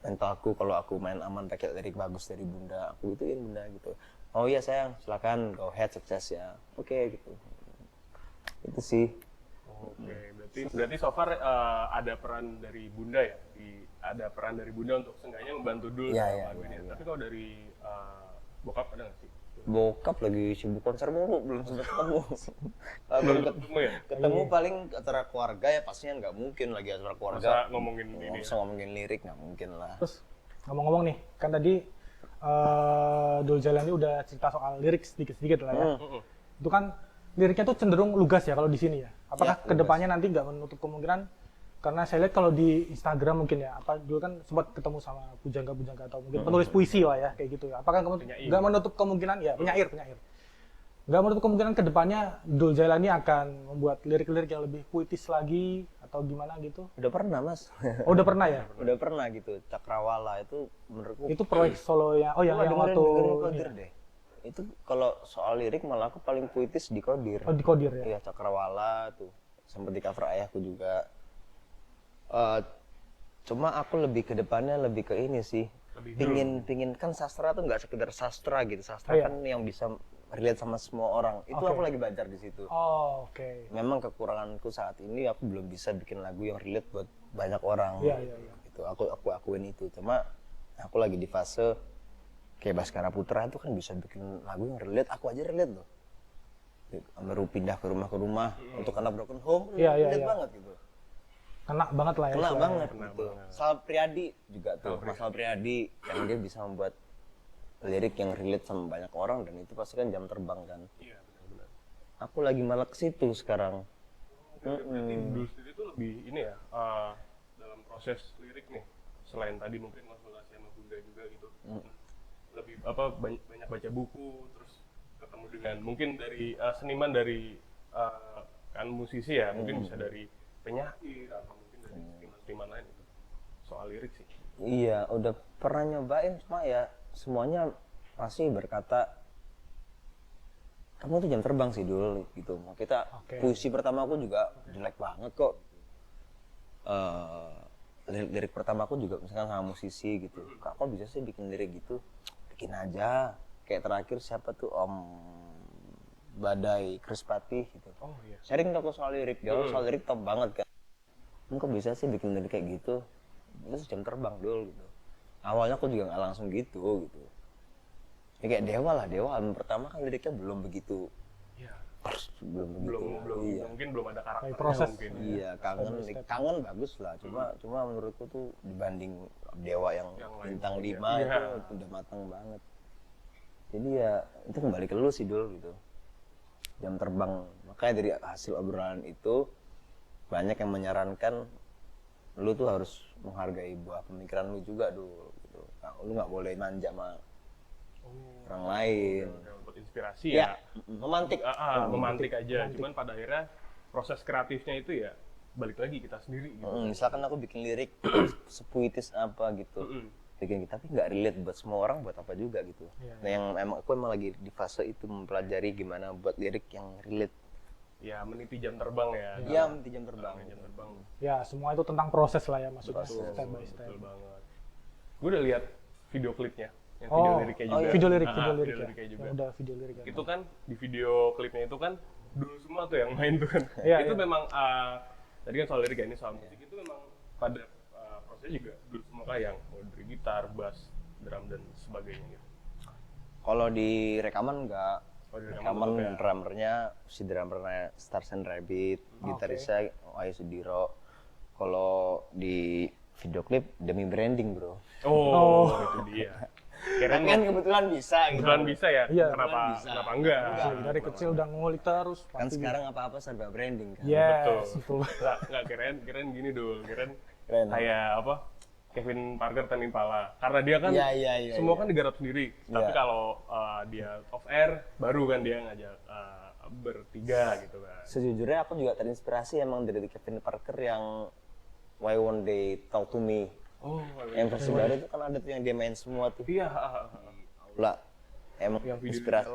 Speaker 4: mentalku kalau aku main aman pakai lirik bagus dari Bunda. Aku ituin Bunda gitu. Oh iya sayang, silakan go ahead sukses ya. Oke gitu. Itu sih.
Speaker 3: Oke, berarti so far ada peran dari Bunda ya, ada peran dari Bunda untuk seenggaknya membantu dulu
Speaker 4: Iya,
Speaker 3: sama
Speaker 4: iya,
Speaker 3: lagu
Speaker 4: iya,
Speaker 3: ini.
Speaker 4: iya.
Speaker 3: Tapi kalau dari bokap ada nggak sih?
Speaker 4: Bokap lagi sibuk konser mulu, belum sempat ketemu. Belum
Speaker 3: Ketemu ya?
Speaker 4: ketemu paling acara keluarga ya pastinya nggak mungkin lagi acara keluarga.
Speaker 3: Masa ngomongin ini
Speaker 4: Nggak
Speaker 3: ya?
Speaker 4: bisa ngomongin lirik nggak mungkin lah.
Speaker 2: Terus ngomong-ngomong nih, kan tadi Dul Jalani udah cerita soal lirik sedikit-sedikit lah ya. Itu kan liriknya tuh cenderung lugas ya kalau di sini ya. Apakah
Speaker 4: Ya,
Speaker 2: kedepannya nanti nggak menutup kemungkinan? Karena saya lihat kalau di Instagram mungkin ya, apa dulu kan sempat ketemu sama pujangga-pujangga atau mungkin penulis puisi lah ya kayak gitu ya. Apakah nggak menutup kemungkinan ya penyair. Nggak menutup kemungkinan kedepannya Dul Jalani akan membuat lirik-lirik yang lebih puitis lagi atau gimana gitu?
Speaker 4: Udah pernah mas,
Speaker 2: Oh udah pernah ya?
Speaker 4: udah pernah gitu. Cakrawala itu menurutku.
Speaker 2: Itu proyek solo yang
Speaker 4: Coba
Speaker 2: yang
Speaker 4: dengerin
Speaker 2: waktu
Speaker 4: Kodir deh. Itu kalau soal lirik malah aku paling puitis di Kodir.
Speaker 2: Oh, di Kodir ya.
Speaker 4: Iya, Cakrawala tuh. Sempat di cover ayahku juga. Eh, Cuma aku lebih ke depannya lebih ke ini sih. Pingin kan sastra tuh nggak sekedar sastra gitu. Sastra
Speaker 2: Iya.
Speaker 4: kan yang bisa relate sama semua orang. Itu
Speaker 2: Oke.
Speaker 4: aku lagi belajar di situ.
Speaker 2: Oh, oke.
Speaker 4: Memang kekuranganku saat ini aku belum bisa bikin lagu yang relate buat banyak orang.
Speaker 2: Iya, iya, iya.
Speaker 4: Itu aku akuin itu. Cuma aku lagi di fase kayak Baskara Putra itu kan bisa bikin lagu yang relate. Aku aja relate loh. Baru pindah ke rumah untuk anak broken home,
Speaker 2: Iya, iya,
Speaker 4: relate
Speaker 2: iya.
Speaker 4: banget gitu.
Speaker 2: Kena banget lah ya.
Speaker 4: Kena
Speaker 2: istilahnya.
Speaker 4: banget gitu. Sal Priadi juga tuh, Mas Sal Priadi yang dia bisa membuat lirik yang relate sama banyak orang dan itu pasti kan jam terbang kan.
Speaker 3: Iya, benar-benar.
Speaker 4: Aku lagi malah ke situ sekarang.
Speaker 3: Berarti dulu sendiri itu lebih ini ya, dalam proses lirik nih, selain tadi mungkin konsultasi sama Bunda juga gitu, lebih apa banyak baca buku, terus ketemu dengan mungkin dari seniman dari kan musisi ya, mungkin bisa dari penyair atau mungkin dari seniman lain gitu, soal lirik sih.
Speaker 4: Iya, udah pernah nyobain cuma ya semuanya pasti berkata kamu tuh jam terbang sih dulu gitu. Kita
Speaker 2: Oke.
Speaker 4: puisi pertama aku juga jelek banget kok. Lirik pertama aku juga misalkan sama musisi gitu. Kok bisa sih bikin lirik gitu? Bikin aja. Kayak terakhir siapa tuh Om Badai Krispati gitu.
Speaker 3: Oh iya.
Speaker 4: Sharing toko soal lirik, dia soal lirik top banget kan. Kok bisa sih bikin lirik kayak gitu? Itu jam terbang dulu gitu. Awalnya aku juga nggak langsung gitu. Ya kayak Dewa lah, Dewa album pertama kan liriknya belum begitu.
Speaker 3: Iya.
Speaker 4: Belum begitu.
Speaker 3: Belum
Speaker 4: Iya.
Speaker 3: mungkin belum ada karakternya
Speaker 2: proses.
Speaker 3: mungkin.
Speaker 4: Iya, kangen bagus lah. Cuma menurutku tuh dibanding Dewa yang
Speaker 3: Yang lain.
Speaker 4: bintang 5
Speaker 3: Iya.
Speaker 4: itu udah matang banget. Jadi ya itu kembali ke lu sih dulu gitu. Jam terbang. Makanya dari hasil obrolan itu banyak yang menyarankan lu tuh harus menghargai buah pemikiran lu juga dulu gitu. Lu nggak boleh manja sama orang lain.
Speaker 3: Buat inspirasi ya.
Speaker 4: Memantik.
Speaker 3: Memantik aja. Cuman pada akhirnya proses kreatifnya itu ya balik lagi kita sendiri gitu.
Speaker 4: Misalkan aku bikin lirik sepuitis apa gitu. Bikin tapi nggak relate buat semua orang, buat apa juga gitu. Nah yang aku emang lagi di fase itu mempelajari gimana buat lirik yang relate.
Speaker 3: Ya meniti jam terbang ya.
Speaker 4: Iya, meniti jam terbang.
Speaker 3: Jam terbang.
Speaker 2: Ya, semua itu tentang proses lah ya maksudnya step by step.
Speaker 3: Betul banget. Gue udah lihat video klipnya, yang
Speaker 2: Oh,
Speaker 3: video liriknya juga.
Speaker 2: video lirik
Speaker 3: Video
Speaker 2: ya.
Speaker 3: liriknya juga.
Speaker 2: Yang udah video lirik ya.
Speaker 3: Itu kan di video klipnya itu kan dulu semua tuh yang main tuh kan.
Speaker 2: Iya,
Speaker 3: Itu
Speaker 2: iya.
Speaker 3: memang tadi kan soal lirik ya, ini soal musik itu memang pada prosesnya juga dulu semua kayak yang mulai dari gitar, bass, drum dan sebagainya gitu.
Speaker 4: Kalau di rekaman enggak.
Speaker 3: Oh, di rekaman
Speaker 4: Rekaman
Speaker 3: tetap ya?
Speaker 4: drummernya si drummernya Stars and Rabbit, gitarisnya Wahyu Sudiro. Kalau di video klip demi branding, Bro.
Speaker 3: Oh, itu dia. Keren
Speaker 4: Kan kebetulan bisa gitu.
Speaker 3: kebetulan bisa ya.
Speaker 2: Iya.
Speaker 3: Kenapa
Speaker 4: Bisa.
Speaker 3: kenapa enggak?
Speaker 2: Dari kecil udah ngulik terus.
Speaker 4: Kan
Speaker 2: pasti
Speaker 4: sekarang apa-apa serba branding kan.
Speaker 2: Yes, betul.
Speaker 3: Enggak keren gini dul. Keren
Speaker 4: Keren.
Speaker 3: kayak apa? Kevin Parker Tame Impala. Karena dia kan
Speaker 4: Iya,
Speaker 3: semua kan digarap sendiri. Tapi
Speaker 4: Iya.
Speaker 3: kalau dia off air baru kan dia ngajak bertiga gitu kan.
Speaker 4: Sejujurnya aku juga terinspirasi emang dari Kevin Parker yang Why Won't They Talk to Me.
Speaker 3: Oh,
Speaker 4: Yang versi baru itu kan ada tuh yang dia main semua tuh.
Speaker 3: iya.
Speaker 4: Lah, emang
Speaker 3: Yang video
Speaker 4: inspirasi.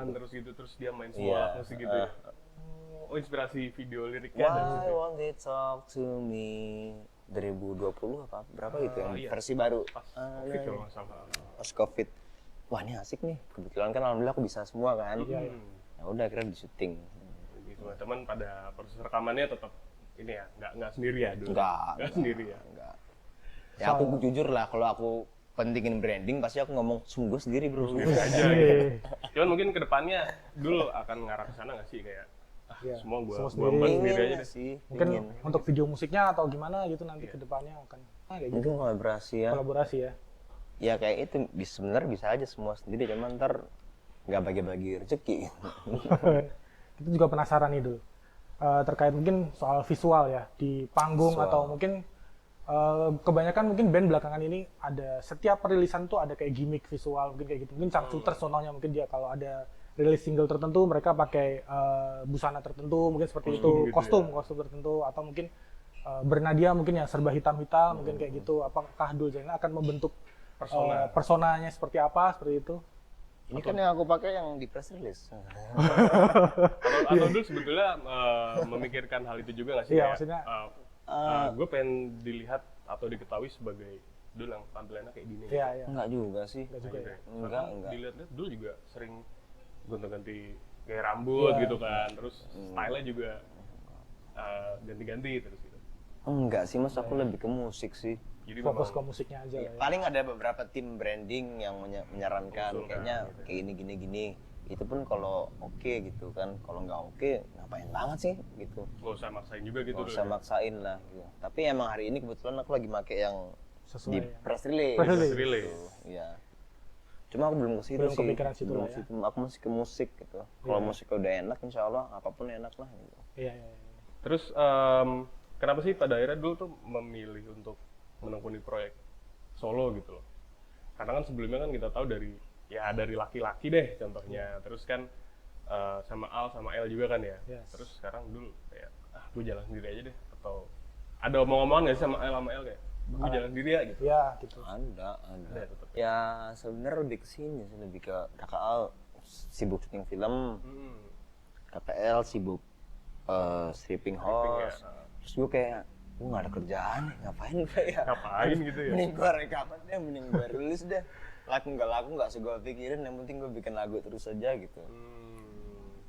Speaker 3: terus gitu terus dia main
Speaker 4: Iya.
Speaker 3: semua musik gitu ya. Oh, inspirasi video liriknya dari
Speaker 4: Why
Speaker 3: situ.
Speaker 4: Won't They Talk to Me 2020 apa berapa gitu yang
Speaker 3: iya.
Speaker 4: versi baru
Speaker 3: Pas Covid kalau nggak salah.
Speaker 4: pas COVID. Wah ini asik nih. Kebetulan kan alhamdulillah aku bisa semua kan.
Speaker 2: Iya,
Speaker 4: Ya udah akhirnya di syuting.
Speaker 3: Gitu. Teman pada proses rekamannya tetap ini ya, nggak sendiri ya dulu.
Speaker 4: Enggak.
Speaker 3: Nggak sendiri ya.
Speaker 4: Enggak. Ya aku jujur lah kalau aku pentingin branding pasti aku ngomong sungguh sendiri bro.
Speaker 3: Sendiri aja gitu. Cuman mungkin kedepannya dulu akan ngarah ke sana nggak sih kayak
Speaker 2: Iya,
Speaker 3: semua gua
Speaker 2: semua
Speaker 3: buat
Speaker 2: sendiri.
Speaker 3: sendiri aja
Speaker 4: Pengen
Speaker 3: deh.
Speaker 4: sih.
Speaker 2: Mungkin
Speaker 4: Pengen.
Speaker 2: untuk video musiknya atau gimana gitu nanti ke depannya akan kayak gitu.
Speaker 4: Mungkin kolaborasi ya.
Speaker 2: Kolaborasi ya.
Speaker 4: Ya kayak itu sebenarnya bisa aja semua sendiri cuman ntar nggak bagi-bagi rezeki.
Speaker 2: Kita juga penasaran nih dulu terkait mungkin soal visual ya di panggung
Speaker 4: Visual.
Speaker 2: atau mungkin kebanyakan mungkin band belakangan ini ada setiap perilisan tuh ada kayak gimmick visual mungkin kayak gitu. Mungkin Sharpshooter contohnya mungkin dia kalau ada rilis single tertentu mereka pakai busana tertentu mungkin seperti itu,
Speaker 3: Kostum gitu
Speaker 2: kostum tertentu atau mungkin bernadia mungkin yang serba hitam-hitam mungkin kayak gitu. Apakah Dul Zainal akan membentuk personanya seperti apa seperti itu?
Speaker 4: Ini kan yang aku pakai yang di press release.
Speaker 3: Atau dulu sebetulnya memikirkan hal itu juga nggak sih?
Speaker 2: Iya,
Speaker 3: Kayak,
Speaker 2: maksudnya
Speaker 3: gue pengen dilihat atau diketahui sebagai dulu yang tampilannya kayak gini.
Speaker 2: iya iya.
Speaker 4: Enggak juga sih.
Speaker 2: Enggak juga ya.
Speaker 4: Enggak.
Speaker 3: Dilihat-lihat dulu juga sering gonta-ganti gaya rambut
Speaker 2: Iya.
Speaker 3: gitu kan, terus style-nya juga ganti-ganti terus gitu.
Speaker 4: Enggak sih Mas, aku lebih ke musik sih.
Speaker 3: Jadi
Speaker 2: Fokus ke
Speaker 3: memang
Speaker 2: musiknya aja lah ya.
Speaker 4: Paling ada beberapa tim branding yang menyarankan
Speaker 3: Usulkan,
Speaker 4: kayaknya kayak gini. Itu pun kalau oke gitu kan. Kalau nggak oke, ngapain banget sih gitu.
Speaker 3: nggak usah maksain juga gitu.
Speaker 4: Nggak usah maksain lah gitu. Tapi emang hari ini kebetulan aku lagi make yang
Speaker 2: Sesuai
Speaker 4: di
Speaker 2: ya.
Speaker 4: press release.
Speaker 2: Press release.
Speaker 3: Press release.
Speaker 4: Iya. Cuma aku belum ke situ
Speaker 2: Belum
Speaker 4: sih.
Speaker 2: kepikiran situ
Speaker 4: Belum
Speaker 2: lah ya.
Speaker 4: situ. Aku masih ke musik gitu. Kalau musiknya udah enak, insya Allah apapun enak lah. Gitu.
Speaker 2: Iya iya. iya.
Speaker 3: Terus kenapa sih pada akhirnya dulu tuh memilih untuk menekuni proyek solo gitu loh? Karena kan sebelumnya kan kita tahu dari laki-laki deh contohnya. Terus kan sama Al sama El juga kan ya.
Speaker 2: Yes.
Speaker 3: Terus sekarang dulu kayak gue jalan sendiri aja deh, atau ada omong-omongan nggak sih sama El kayak gue jalan sendiri ya gitu?
Speaker 2: Iya gitu.
Speaker 4: Ada.
Speaker 3: Ada tetap.
Speaker 4: Ya sebenarnya lebih ke sini sih, lebih ke KKL sibuk syuting film, KPL sibuk stripping host.
Speaker 3: ya.
Speaker 4: Terus gue kayak gue nggak ada kerjaan nih, ngapain gue ya?
Speaker 3: Ngapain gitu ya?
Speaker 4: Mending gue rekaman deh, mending gue rilis deh. Laku nggak usah gue pikirin, yang penting gue bikin lagu terus aja gitu.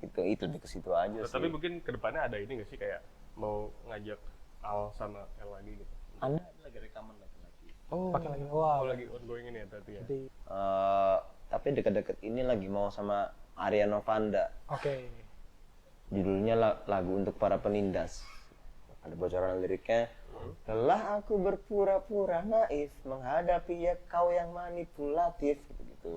Speaker 4: Itu lebih ke situ aja sih.
Speaker 3: Tapi mungkin kedepannya ada ini nggak sih kayak mau ngajak Al sama El lagi gitu?
Speaker 4: Anda lagi rekaman lagi.
Speaker 3: Oh,
Speaker 2: Pakai lagi. Wah.
Speaker 3: lagi ongoing ini ya berarti ya?
Speaker 2: Jadi
Speaker 4: Tapi deket-deket ini lagi mau sama Ariana Vanda.
Speaker 2: oke.
Speaker 4: Judulnya lagu untuk para penindas. Ada bocoran liriknya. Lelah aku berpura-pura naif menghadapi ya kau yang manipulatif gitu.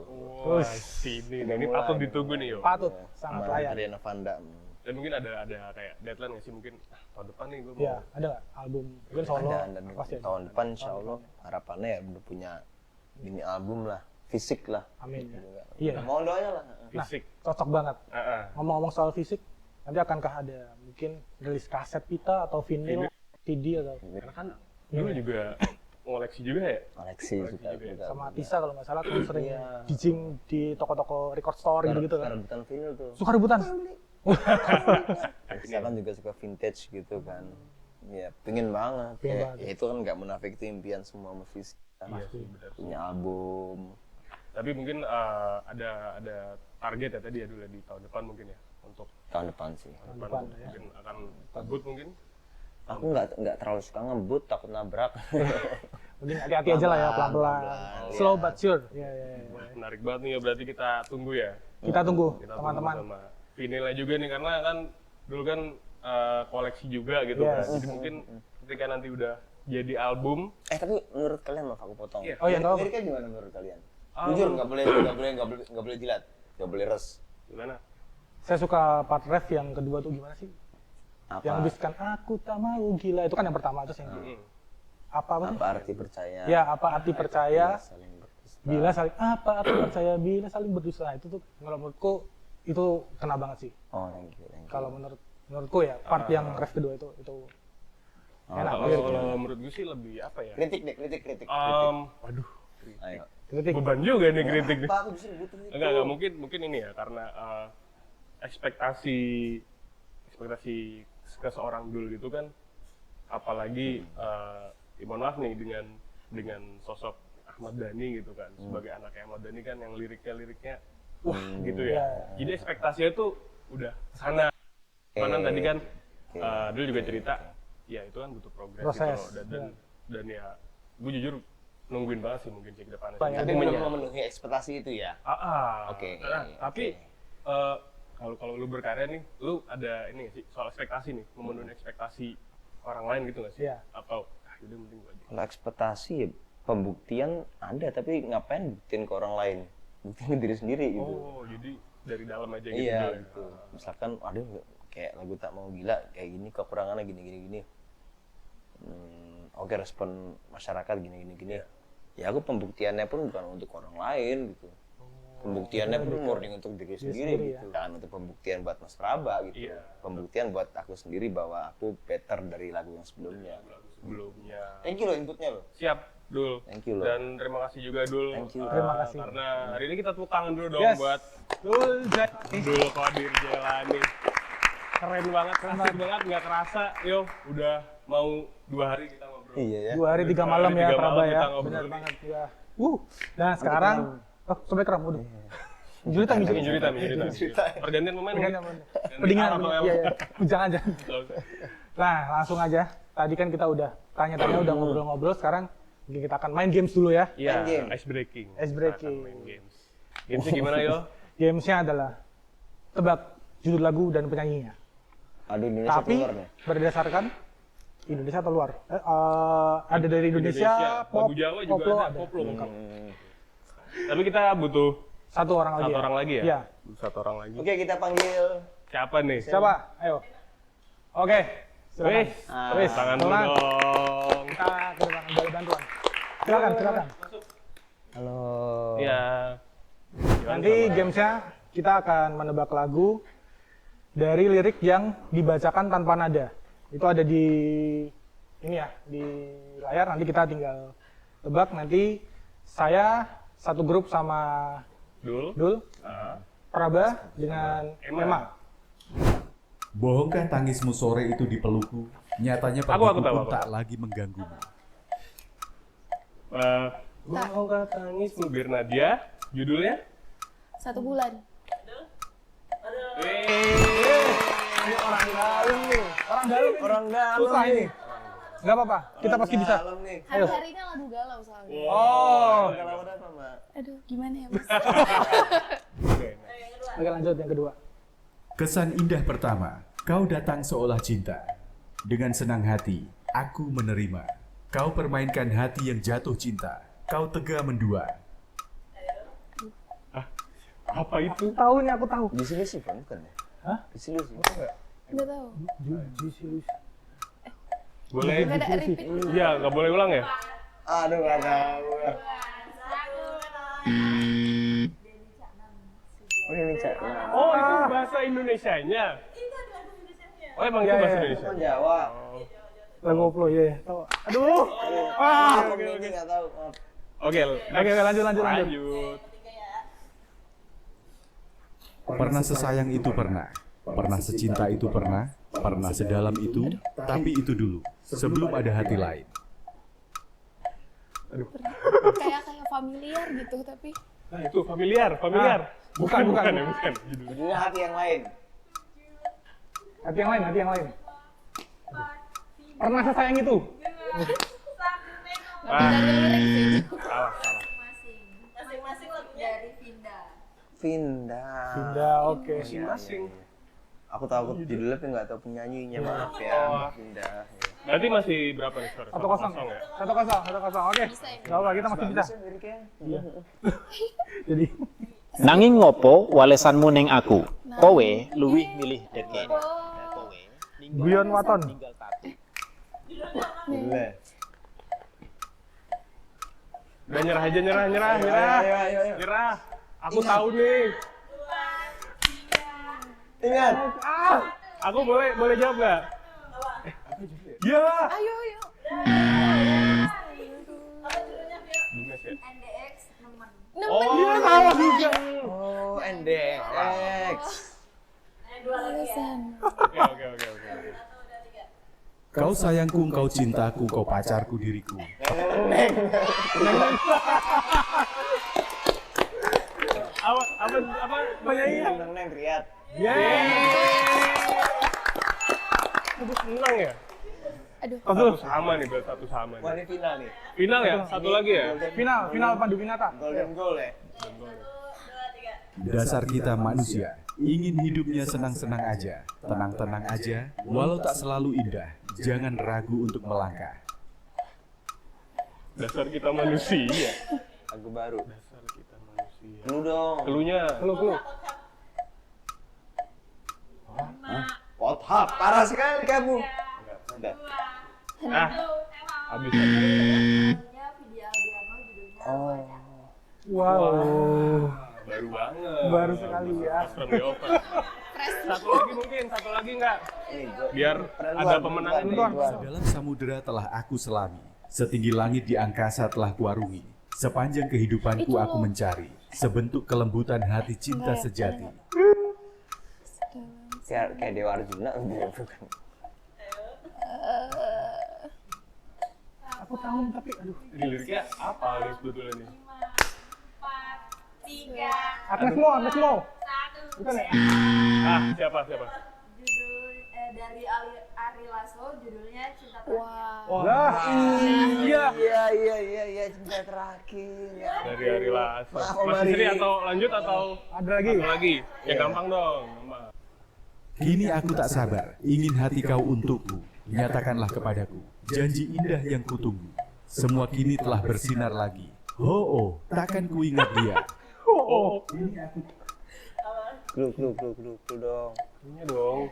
Speaker 3: Wah, ini patut ditunggu nih yo.
Speaker 2: Patut sangat
Speaker 4: Sama
Speaker 2: layak.
Speaker 4: Ariana Vanda.
Speaker 3: Dan mungkin ada kayak deadline nggak sih mungkin tahun depan nih gue mau.
Speaker 2: Iya, ada nggak album mungkin solo?
Speaker 4: Dan
Speaker 2: Pasti ada.
Speaker 4: tahun depan insya Allah harapannya ya udah punya mini album lah, fisik lah.
Speaker 2: Amin.
Speaker 4: Gitu.
Speaker 2: Iya.
Speaker 4: Mohon doanya lah.
Speaker 2: Nah,
Speaker 3: Fisik.
Speaker 2: cocok banget.
Speaker 3: Heeh.
Speaker 2: Ngomong-ngomong soal fisik, nanti akankah ada mungkin rilis kaset pita atau vinyl, CD atau
Speaker 3: Karena kan dulu juga ngoleksi juga ya.
Speaker 4: Koleksi suka juga.
Speaker 2: sama Tisa kalau nggak salah tuh sering
Speaker 4: Iya.
Speaker 2: jijing di toko-toko record store gitu kan.
Speaker 4: Rebutan vinyl tuh.
Speaker 2: Suka rebutan.
Speaker 4: Saya kan juga suka vintage gitu kan. Ya, pengen banget.
Speaker 2: Pengen
Speaker 4: Kayak,
Speaker 2: banget.
Speaker 4: ya itu kan nggak munafik, itu impian semua musisi.
Speaker 3: Iya sih benar.
Speaker 4: Punya album.
Speaker 3: Tapi mungkin ada target ya tadi ya dulu ya, di tahun depan mungkin ya untuk
Speaker 4: Tahun depan sih.
Speaker 3: tahun
Speaker 2: depan, ya.
Speaker 3: mungkin akan ngebut mungkin.
Speaker 4: Aku nggak terlalu suka ngebut, takut nabrak.
Speaker 2: Mending hati-hati aja lah ya, pelan-pelan.
Speaker 4: pelan-pelan,
Speaker 2: Slow
Speaker 4: iya.
Speaker 2: but sure. Iya, iya, iya.
Speaker 3: Wah, menarik banget nih ya, berarti kita tunggu ya.
Speaker 2: Kita tunggu
Speaker 3: Kita
Speaker 2: teman-teman.
Speaker 3: tunggu sama vinilnya juga nih karena kan dulu kan koleksi juga gitu kan.
Speaker 2: Yes.
Speaker 3: Jadi mungkin ketika nanti udah jadi album,
Speaker 4: Tapi menurut kalian, maaf aku potong.
Speaker 3: Iya.
Speaker 2: Oh iya, nggak apa-apa.
Speaker 4: Liriknya gimana menurut kalian? Jujur, nggak boleh jilat, nggak boleh res.
Speaker 3: gimana?
Speaker 2: Saya suka part ref yang kedua tuh gimana sih?
Speaker 4: Apa?
Speaker 2: Yang habiskan aku tak mau gila itu kan yang pertama terus yang apa sih?
Speaker 4: Apa arti percaya?
Speaker 2: Ya, apa arti percaya?
Speaker 4: Saling berdusta.
Speaker 2: Bila saling apa arti percaya bila saling berdusta. Nah, itu tuh kalau menurutku itu kena banget sih.
Speaker 4: Oh, thank you.
Speaker 2: Kalau menurutku ya part yang ref kedua itu enak.
Speaker 3: Kalau menurut gue sih lebih apa ya?
Speaker 4: Kritik.
Speaker 3: Waduh,
Speaker 4: Ayo.
Speaker 2: Kritik.
Speaker 3: beban juga nih kritik nih.
Speaker 4: Apa aku justru butuh itu?
Speaker 3: Enggak, mungkin ini ya karena ekspektasi ke seorang dul gitu kan, apalagi ya mohon maaf nih dengan sosok Ahmad Dhani gitu kan, sebagai anak Ahmad Dhani kan yang liriknya wah gitu ya.
Speaker 2: Ya.
Speaker 3: Jadi ekspektasinya tuh udah sana. Mana tadi kan dulu juga cerita, ya itu kan butuh progres gitu
Speaker 2: Proses,
Speaker 3: loh. Dan ya gue jujur nungguin banget sih mungkin sih ke depannya.
Speaker 2: Banyak.
Speaker 4: Tapi belum memenuhi ekspektasi itu ya. Oke.
Speaker 3: Nah, tapi kalau lu berkarya nih, lu ada ini nggak sih soal ekspektasi nih, memenuhi ekspektasi orang lain gitu nggak sih?
Speaker 2: Iya.
Speaker 3: Atau udah penting gue aja.
Speaker 4: Kalau ekspektasi ya, pembuktian ada, tapi ngapain buktiin ke orang lain? Buktiin ke diri sendiri gitu.
Speaker 3: Oh, jadi dari dalam aja gitu.
Speaker 4: Iya
Speaker 3: ya?
Speaker 4: gitu. Misalkan, aduh kayak lagu tak mau gila kayak gini, kekurangannya gini. Oke, respon masyarakat gini. Ya aku pembuktiannya pun bukan untuk orang lain gitu. Pembuktiannya pun murni untuk diri sendiri
Speaker 2: sendiri,
Speaker 4: gitu. Kan untuk pembuktian buat Mas Praba gitu.
Speaker 3: Iya.
Speaker 4: Pembuktian buat aku sendiri bahwa aku better dari lagu yang sebelumnya.
Speaker 3: Sebelumnya.
Speaker 4: Thank you loh inputnya loh.
Speaker 3: Siap. Dul.
Speaker 4: Thank you loh.
Speaker 3: Dan terima kasih juga Dul.
Speaker 4: Thank you.
Speaker 2: Terima kasih.
Speaker 3: Karena hari ini kita tepuk tangan dulu dong
Speaker 2: Yes.
Speaker 3: buat
Speaker 2: Dul,
Speaker 3: Dul Qadir Jailani. Keren banget, asik banget, nggak kerasa. Yo, udah mau 2 hari kita ngobrol.
Speaker 4: Iya ya.
Speaker 2: 2 hari 3 malam
Speaker 3: 2 hari,
Speaker 2: ya
Speaker 3: 3
Speaker 2: Praba
Speaker 3: malam
Speaker 2: ya.
Speaker 3: kita ngobrol.
Speaker 2: Benar banget ya. Nah sekarang, sampai keram udah. Injury time.
Speaker 3: Injury time. Pergantian pemain.
Speaker 2: Pendinginan.
Speaker 3: atau
Speaker 2: Iya, iya. Jangan. Nah, langsung aja. Tadi kan kita udah tanya-tanya, udah ngobrol-ngobrol. Sekarang mungkin kita akan main games dulu ya.
Speaker 3: Iya,
Speaker 4: Main game.
Speaker 3: ice breaking.
Speaker 2: Ice breaking.
Speaker 3: Kita akan main games. Gamesnya gimana yo?
Speaker 2: Gamesnya adalah tebak judul lagu dan penyanyinya.
Speaker 4: Aduh, Indonesia
Speaker 2: Tapi
Speaker 4: keluar nih.
Speaker 2: berdasarkan Indonesia atau luar? Ada dari Indonesia, pop,
Speaker 3: lagu Jawa juga
Speaker 2: koplo
Speaker 3: ada, koplo lengkap. Tapi kita butuh
Speaker 2: Satu orang lagi.
Speaker 3: satu orang lagi ya?
Speaker 2: Iya.
Speaker 3: Satu orang lagi.
Speaker 4: Oke, kita panggil.
Speaker 3: Siapa nih?
Speaker 2: Siapa? Ayo. Oke. Silakan.
Speaker 3: Wih,
Speaker 2: Wis,
Speaker 3: tangan
Speaker 2: tolong.
Speaker 3: dulu dong.
Speaker 2: Kita ke depan boleh bantuan. Silakan.
Speaker 4: Halo.
Speaker 3: Iya.
Speaker 2: Nanti gamesnya kita akan menebak lagu dari lirik yang dibacakan tanpa nada. Itu ada di ini ya, di layar. Nanti kita tinggal tebak. Nanti saya satu grup sama Dul, Praba dengan Emma.
Speaker 1: Bohongkah tangismu sore itu di pelukku? Nyatanya
Speaker 3: Aku
Speaker 1: pagiku
Speaker 3: tahu,
Speaker 1: pun
Speaker 3: aku
Speaker 1: tak lagi mengganggumu.
Speaker 3: Mau nggak tangis Mbir Nadia? Judulnya?
Speaker 5: 1 bulan.
Speaker 2: Orang dalam.
Speaker 4: Orang dalam
Speaker 2: Susah
Speaker 4: nih.
Speaker 2: ini. Nggak apa-apa, kita pasti bisa.
Speaker 4: Dalam nih.
Speaker 5: Hari-harinya lagu galau soalnya.
Speaker 2: Oh.
Speaker 4: Kalau apa, Mbak?
Speaker 5: Aduh, gimana ya Mas?
Speaker 2: Oke, lanjut yang kedua.
Speaker 1: Kesan indah pertama, kau datang seolah cinta. Dengan senang hati, aku menerima. Kau permainkan hati yang jatuh cinta. Kau tega mendua.
Speaker 3: Apa itu?
Speaker 2: Tahu nih, aku tahu.
Speaker 4: Disilusi kan, bukan ya?
Speaker 2: Hah?
Speaker 4: Disilusi.
Speaker 5: Nggak tahu.
Speaker 3: Boleh?
Speaker 5: Nggak ada repeat.
Speaker 3: Iya, nggak boleh ulang ya?
Speaker 4: Aduh, nggak tahu. Oh, ini Cak.
Speaker 3: Oh, itu bahasa Indonesianya. Oh, emang itu
Speaker 2: Iya,
Speaker 3: bahasa
Speaker 2: iya.
Speaker 3: Indonesia.
Speaker 4: Kan Jawa.
Speaker 2: Lagu koplo ya. Tahu. Aduh.
Speaker 4: Aku ini nggak tahu. Maaf.
Speaker 3: Oke,
Speaker 2: Oke, lanjut.
Speaker 3: lanjut.
Speaker 1: Pernah sesayang itu pernah. Pernah secinta itu pernah. Pernah sedalam itu. Tapi itu dulu. Sebelum ada hati lain.
Speaker 5: Kayak familiar gitu, tapi
Speaker 3: Nah, itu familiar.
Speaker 2: Bukan.
Speaker 3: ya, bukan. Judulnya.
Speaker 4: Judulnya hati yang lain.
Speaker 2: Hati yang lain. Pernah sesayang itu.
Speaker 5: nggak dari lirik sih.
Speaker 3: Salah.
Speaker 6: Masing-masing lagu dari Vinda.
Speaker 4: Vinda.
Speaker 2: Udah, oke.
Speaker 3: Masing-masing.
Speaker 4: Aku tahu judulnya tapi nggak tahu penyanyinya. Maaf ya.
Speaker 3: Oh.
Speaker 4: Vinda.
Speaker 3: Berarti masih berapa nih skor?
Speaker 2: 1-0.
Speaker 3: ya?
Speaker 2: 1-0. Oke.
Speaker 5: Bisa ya?
Speaker 2: Nggak apa, kita masih bisa.
Speaker 4: Liriknya.
Speaker 2: Jadi,
Speaker 7: Nanging ngopo walesanmu ning aku? Kowe luwih milih deket. Kowe
Speaker 2: Guyon Waton.
Speaker 7: tinggal tatu.
Speaker 4: Judulnya.
Speaker 3: Udah nyerah aja, nyerah.
Speaker 4: Ayo.
Speaker 3: Nyerah. Aku tahu nih.
Speaker 4: Ingat.
Speaker 3: Aku boleh jawab nggak? Ya.
Speaker 5: Ayo.
Speaker 6: Apa judulnya, Vio?
Speaker 3: Bungas ya?
Speaker 6: NDX Nemen.
Speaker 3: Oh, iya salah juga.
Speaker 4: Oh, NDX.
Speaker 6: Dua lagi ya.
Speaker 3: Oke.
Speaker 1: Kau sayangku, kau cintaku, kau pacarku, diriku.
Speaker 3: Apa penyanyi?
Speaker 4: Neng Riyad.
Speaker 3: Menang ya?
Speaker 5: Aduh.
Speaker 3: Satu sama nih, satu sama
Speaker 4: Wah,
Speaker 3: nih.
Speaker 4: ini final nih.
Speaker 3: Final ya? Satu lagi ya?
Speaker 2: final Pandu Winata.
Speaker 4: Golden goal ya.
Speaker 6: 1, 2, 3.
Speaker 1: Dasar kita manusia, ingin hidupnya senang-senang aja, tenang-tenang aja, walau tak selalu indah, jangan ragu untuk melangkah.
Speaker 3: Dasar kita manusia.
Speaker 4: Lagu baru.
Speaker 3: Dasar kita manusia.
Speaker 4: Lu dong.
Speaker 3: Keluhnya.
Speaker 2: Clue.
Speaker 4: Pothap, parah sekali kamu. Udah.
Speaker 3: Ah, habis.
Speaker 6: Lagunya Vidya Albiano judulnya
Speaker 4: Oh.
Speaker 2: Wow.
Speaker 3: Baru banget.
Speaker 2: Baru sekali ya.
Speaker 3: From the open. Satu lagi nggak?
Speaker 4: Ini gua.
Speaker 3: Biar ada pemenang ini.
Speaker 2: Bentuan.
Speaker 1: Dalam samudera telah aku selami, Setinggi langit di angkasa telah kuarungi. Sepanjang kehidupanku aku mencari sebentuk kelembutan hati cinta sejati.
Speaker 4: Kayak Dewa Arjuna bukan.
Speaker 2: Aku tahu tapi aduh.
Speaker 3: Ini liriknya apa nih sebetulnya nih?
Speaker 6: 4, 3,
Speaker 2: Agnes Mo.
Speaker 6: 1.
Speaker 2: Bukan ya?
Speaker 3: Siapa?
Speaker 6: Judul dari Ari Lasso, judulnya Cinta Terakhir.
Speaker 5: Wah.
Speaker 2: Lah, iya.
Speaker 4: Iya, cinta terakhir.
Speaker 3: Dari Ari Lasso.
Speaker 4: Maaf,
Speaker 3: Mas
Speaker 4: Mari.
Speaker 3: Sri atau lanjut atau
Speaker 2: Ada lagi.
Speaker 3: satu lagi? Ya gampang dong. Gampang.
Speaker 1: Kini aku tak sabar, ingin hati kau untukku. Nyatakanlah kepadaku, janji indah yang kutunggu. Semua kini telah bersinar lagi. Oh, takkan ku ingat dia. Ini aku
Speaker 4: Clue dong.
Speaker 3: Ini dong.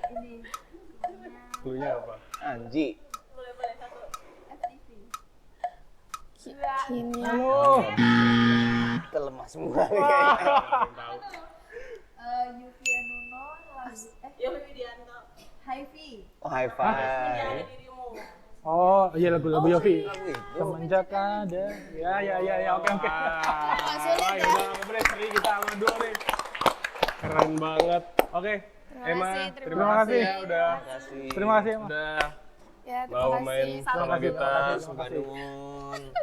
Speaker 6: Ini
Speaker 3: Cluenya apa?
Speaker 4: Anji.
Speaker 6: boleh 1. FTV.
Speaker 5: Kini
Speaker 2: Halo.
Speaker 4: Kita lemah semua nih
Speaker 3: Yang
Speaker 4: kayaknya.
Speaker 3: tahu.
Speaker 6: Yuvia Nuno, lagu Widianto. Hi-Fi.
Speaker 4: Oh, high
Speaker 6: Menjadi
Speaker 4: five.
Speaker 6: dirimu.
Speaker 2: Oh, iya lagu Yofi.
Speaker 4: Lagu itu.
Speaker 2: Semenjak ada. Ya, oke.
Speaker 5: sulit
Speaker 3: Wah,
Speaker 5: ya.
Speaker 3: yaudah, boleh Sri kita sama dua nih. Keren banget. Oke, Emma, terima kasih ya udah
Speaker 2: Terima kasih, Mas.
Speaker 3: udah
Speaker 5: Ya, terima
Speaker 3: mau
Speaker 5: kasih.
Speaker 3: main sama
Speaker 2: Terima kasih,
Speaker 3: kita.
Speaker 2: terima kasih.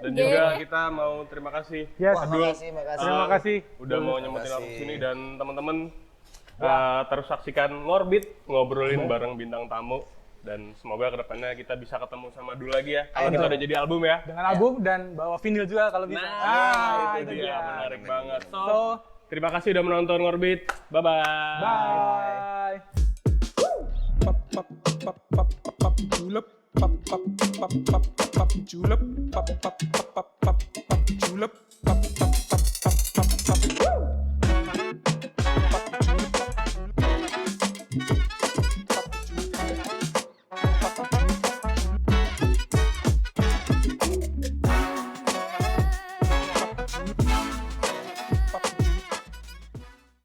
Speaker 3: Dan juga kita mau terima kasih
Speaker 2: Yes.
Speaker 4: Wah, makasih.
Speaker 2: Terima kasih.
Speaker 3: udah mau nyempetin
Speaker 4: kasih.
Speaker 3: aku kesini dan teman-teman terus saksikan Ngorbit ngobrolin bareng bintang tamu dan semoga kedepannya kita bisa ketemu sama Dul lagi ya. Kalau kita udah jadi album ya.
Speaker 2: Dengan album dan bawa vinyl juga kalau bisa.
Speaker 3: Itu dia menarik banget.
Speaker 2: So,
Speaker 3: Terima kasih udah menonton Ngorbit. Bye bye.
Speaker 2: bye.
Speaker 8: Julep, pap, pap, pap, pap, pap, julep, pap, pap, pap, pap, pap, julep, pap, pap.